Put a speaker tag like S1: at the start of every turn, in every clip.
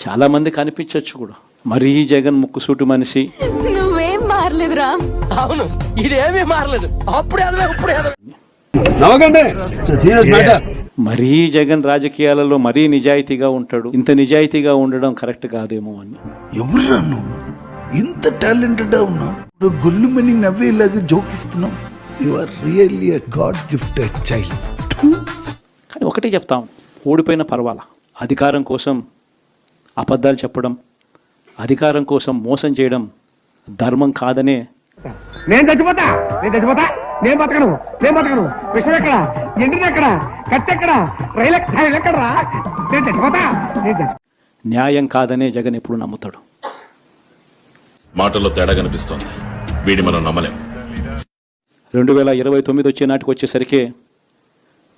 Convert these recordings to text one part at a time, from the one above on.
S1: చాలా మంది కనిపించవచ్చు కూడా. మరీ జగన్ ముక్కుసూటి మనిషి,
S2: నువ్వేం మారలేదురా.
S3: అవును, ఇదేమీ మారలేదు. అప్పుడే
S1: మరీ జగన్ రాజకీయాలలో మరీ నిజాయితీగా ఉంటాడు. ఇంత నిజాయితీగా ఉండడం కరెక్ట్ కాదేమో అని.
S4: ఎవరురా నువ్వు ఇంత టాలెంటెడ్ ఉన్నావు, గొల్లుమని నవ్వేలాగా జోకిస్తున్నావు. You are really a god gifted child.
S1: కానీ ఒకటే చెప్తాం, ఓడిపోయిన పర్వాలా. అధికారం కోసం అబద్ధాలు చెప్పడం, అధికారం కోసం మోసం చేయడం ధర్మం కాదనే.
S5: నేను చచ్చిపోతా, నేను బతకను, విషయం ఎక్కడ, ఎండిది ఎక్కడ, కత్తి ఎక్కడ, రైలు ఎక్కడరా, నేను చచ్చిపోతా.
S1: న్యాయం కాదనే జగన్ ఎప్పుడు నమ్ముతాడు.
S6: మాటల్లో తేడా కనిపిస్తోంది, వీడి మనం నమ్మలేం.
S1: 2029 వచ్చే నాటికి వచ్చేసరికి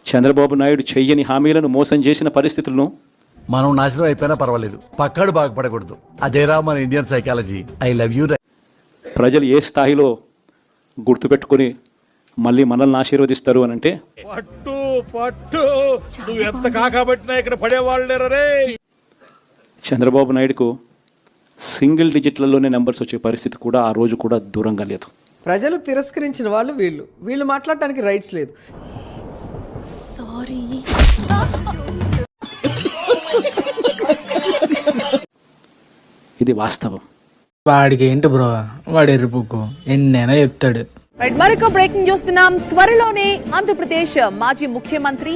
S1: చంద్రబాబు నాయుడు చెయ్యని హామీలను మోసం చేసిన పరిస్థితులను
S7: మనం నాశనం అయిపోయినా పర్వాలేదు, పక్కాడు బాగుపడకూడదు. అదేరా మన Indian psychology. I love you.
S1: ప్రజలు ఏ స్థాయిలో గుర్తుపెట్టుకుని మళ్ళీ మనల్ని ఆశీర్వదిస్తారు అని అంటే,
S6: నువ్వు ఎంత కాకబట్టినా ఇక్కడ పడేవాళ్ళేరే.
S1: చంద్రబాబు నాయుడుకు సింగిల్ డిజిట్లలోనే నెంబర్స్ వచ్చే పరిస్థితి కూడా ఆ రోజు కూడా దూరంగా లేదు.
S3: ప్రజలు తిరస్కరించిన వాళ్ళు వీళ్ళు మాట్లాడటానికి రైట్స్ లేదు.
S2: సారీ.
S1: ఇది వాస్తవం.
S8: వాడికి ఏంటి బ్రో, వాడు ఎర్రిపుక్కు ఎన్నైనా చెప్తాడు.
S9: మరొక బ్రేకింగ్ చూస్తున్నాం. త్వరలోనే ఆంధ్రప్రదేశ్ మాజీ ముఖ్యమంత్రి,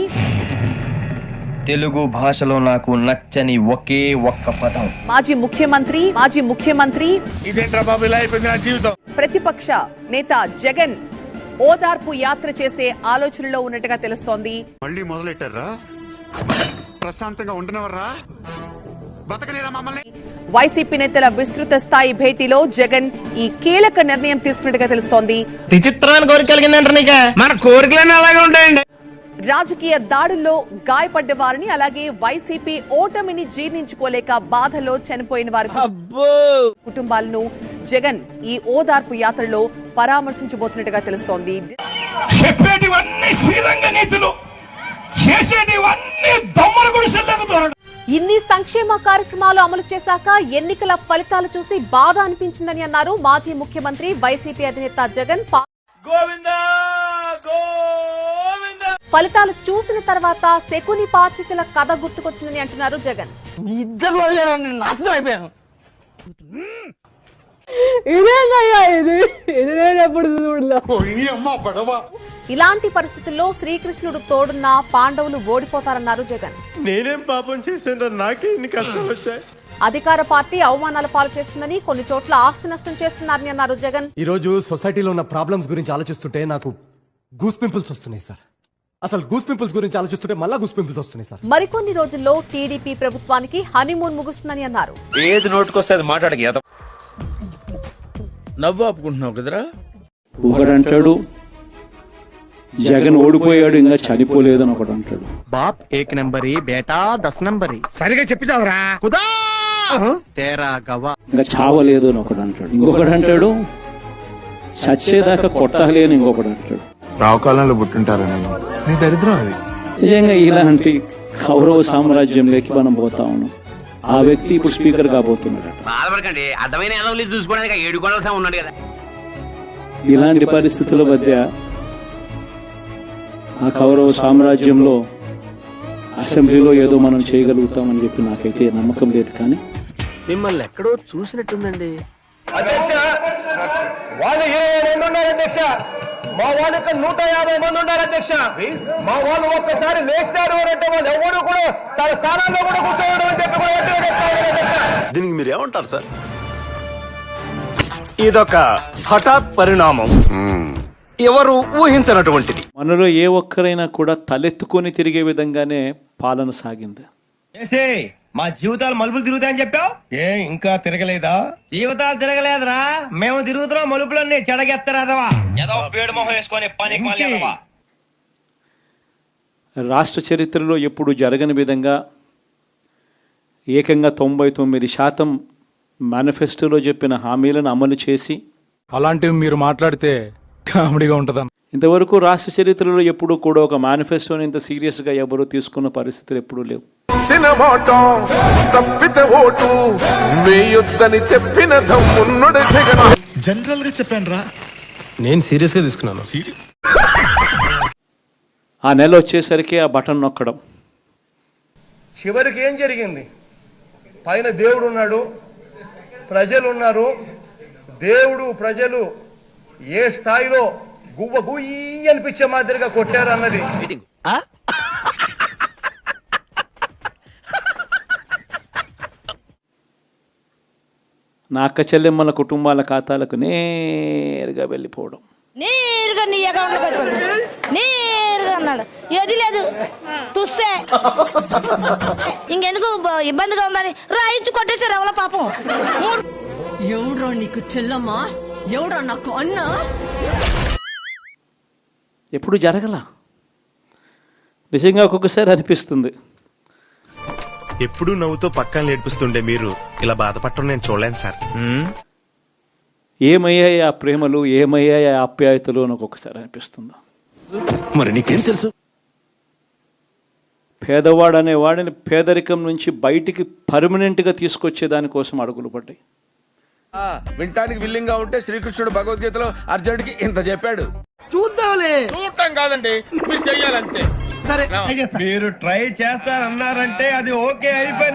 S10: తెలుగు భాషలో నాకు నచ్చని ఒకే ఒక్క పదం,
S9: మాజీ ముఖ్యమంత్రి ప్రతిపక్ష నేత జగన్ ఓదార్పు యాత్ర చేసే ఆలోచనలో ఉన్నట్టుగా తెలుస్తోంది.
S11: మళ్ళీ మొదలెట్టారా? ప్రశాంతంగా ఉండనవర్రా? బతకనేరా మమ్మల్ని?
S9: వైసీపీ నేతల విస్తృత స్థాయి భేటీలో జగన్ ఈ కీలక నిర్ణయం తీసుకున్నట్టుగా తెలుస్తోంది.
S3: విచిత్రమైన కోరిక కలిగిందంటారు నీకు. మన కోరికలన్నీ అలాగే ఉంటాయండి.
S9: రాజకీయ దాడుల్లో గాయపడ్డ వారిని, అలాగే వైసీపీ ఓటమిని జీర్ణించుకోలేక బాధలో చనిపోయిన వారి కుటుంబాలను జగన్ ఈ ఓదార్పు యాత్రలో పరామర్శించబోతున్నట్టుగా తెలుస్తోంది. ఇన్ని సంక్షేమ కార్యక్రమాలు అమలు చేశాక ఎన్నికల ఫలితాలు చూసి బాధ అనిపించిందని అన్నారు మాజీ ముఖ్యమంత్రి, వైసీపీ అధినేత జగన్. ఫలితాలు చూసిన తర్వాత శకుని పాచికల కథ గుర్తుకొచ్చిందని అంటున్నారు జగన్. ఇలాంటి పరిస్థితుల్లో శ్రీకృష్ణుడు తోడున్న పాండవులు ఓడిపోతారన్నారు జగన్.
S6: నేనేం పాపం చేశాను, నాకే ఇన్ని కష్టాలు వచ్చాయి.
S9: అధికార పార్టీ అవమానాల పాలు చేస్తుందని, కొన్ని చోట్ల ఆస్తి నష్టం చేస్తున్నారని అన్నారు జగన్.
S7: ఈ రోజు సొసైటీలో ఉన్న ప్రాబ్లమ్స్ గురించి ఆలోచిస్తుంటే నాకు గూస్ పింపుల్స్ వస్తున్నాయి సార్. అసలు గూస్ పింపుల్స్ గురించి ఆలోచిస్తుంటే మళ్ళా గూస్ పింపుల్స్ వస్తున్నాయి సార్.
S9: మరికొన్ని రోజుల్లో టీడీపీ ప్రభుత్వానికి హనీమూన్ ముగుస్తుందని అన్నారు.
S10: ఏది నోటుకొస్తే అది మాట్లాడక
S4: నవ్వు ఆపుకుంటున్నావు కదరా?
S1: ఒకడంటాడు జగన్ ఓడిపోయాడు ఇంకా చనిపోలేదు అని ఒకడు అంటాడు.
S5: బాప్ 1 నంబరి, బేటా 10 నంబరి. సరిగా చెప్పిదావరా? కుదా తేరా గవా.
S1: ఇంకా చావలేదు అని ఒకడు అంటాడు. ఇంకొకడు అంటాడు చచ్చేదాకా కొట్టాలి అని ఇంకొకడు అంటాడు.
S11: రావుకాలంలో పుట్టింటారని నీ దరిద్రం అది.
S1: నిజంగా ఇలాంటి కౌరవ సామ్రాజ్యంలోకి మనం పోతా ఉన్నాం. ఆ వ్యక్తి ఇప్పుడు స్పీకర్ కాబోతున్నాడు. ఇలాంటి పరిస్థితుల మధ్య ఆ కౌరవ సామ్రాజ్యంలో అసెంబ్లీలో ఏదో మనం చేయగలుగుతామని చెప్పి నాకైతే నమ్మకం లేదు. కానీ
S3: మిమ్మల్ని ఎక్కడో చూసినట్టుందండి.
S5: అధ్యక్ష, వాళ్ళు 22 ఉన్నారు అధ్యక్ష. మా వాళ్ళు ఇక్కడ 150 మంది ఉన్నారు అధ్యక్ష. మా వాళ్ళు ఒక్కసారి లేచినారు అంటే వాళ్ళు ఎవరు కూడా తన స్థానాల్లో కూడా కూర్చోవడం అని చెప్పి
S6: దీనికి మీరు ఏమంటారు సార్?
S10: ఇదొక హఠాత్ పరిణామం, ఎవరు ఊహించినటువంటిది.
S1: మనలో ఏ ఒక్కరైనా కూడా తలెత్తుకొని తిరిగే విధంగానే పాలన సాగింది.
S5: మా జీవితాలు మలుపులు తిరుగుతాయని చెప్పావు, ఇంకా తిరగలేదా? జీవితాలు తిరగలేదురా, మేము తిరుగుతున్నాం మలుపులన్నీ. చెడగెత్తరాదవా ఏదో పేడు మొహం వేసుకొని పని.
S1: రాష్ట్ర చరిత్రలో ఎప్పుడు జరగని విధంగా ఏకంగా 99% మేనిఫెస్టోలో చెప్పిన హామీలను అమలు చేసి,
S8: అలాంటివి మీరు మాట్లాడితే కామెడీగా ఉంటుందా?
S1: ఇంతవరకు రాష్ట్ర చరిత్రలో ఎప్పుడూ కూడా ఒక మేనిఫెస్టోని ఇంత సీరియస్గా ఎవరు తీసుకున్న పరిస్థితులు ఎప్పుడూ లేవు.
S5: సినమాట తప్పితే ఓటు వేయొద్దని చెప్పిన దమ్మున్నడు జగన్.
S11: జనరల్ గా చెప్పాను రా.
S7: నేను సీరియస్ గా తీసుకున్నాను.
S1: ఆ నెల వచ్చేసరికి ఆ బటన్ నొక్కడం.
S5: చివరికి ఏం జరిగింది? పైన దేవుడు ఉన్నాడు, ప్రజలు ఉన్నారు. దేవుడు ప్రజలు ఏ స్థాయిలో గువ్వ గుయ్యి అనిపించే మాదిరిగా కొట్టారు అన్నది
S1: నా అక్క చెల్లెమ్మల కుటుంబాల ఖాతాలకు నేరుగా వెళ్ళిపోవడం.
S2: నేరుగా నీ అకౌంట్లోకి నేరుగా అన్నాడు. ఏది లేదు తుస్సే ఇంకెందుకు ఇబ్బందిగా ఉందని రాయించి కొట్టేశారు ఎవరో పాపం.
S3: ఎవడ్రా నీకు చెల్లమ్మా, ఎవడ్రా నాకు అన్న?
S1: ఎప్పుడు జరగల. నిజంగా ఒక్కొక్కసారి అనిపిస్తుంది.
S6: ఎప్పుడు నవ్వుతో పక్కన నేర్పిస్తుండే మీరు ఇలా బాధపడటం నేను చూడలేను సార్.
S1: ఏమయ్యాయి ఆ ప్రేమలు, ఏమయ్యాయి ఆ ఆప్యాయతలు అని ఒక్కొక్కసారి అనిపిస్తుంది.
S10: మరి నీకేం తెలుసు?
S1: పేదవాడు అనేవాడిని పేదరికం నుంచి బయటికి పర్మనెంట్గా తీసుకొచ్చే దానికోసం అడుగులు పడ్డాయి.
S5: వింటానికి విల్లింగ్ గా ఉంటే శ్రీకృష్ణుడు భగవద్గీతలో అర్జునుడికి ఇంత చెప్పాడు.
S11: చూద్దాంలే.
S5: చూడటం కాదండి, మీరు చెయ్యాలంతే.
S11: సరే
S10: మీరు ట్రై చేస్తారన్నారంటే అది ఓకే అయిపోయిన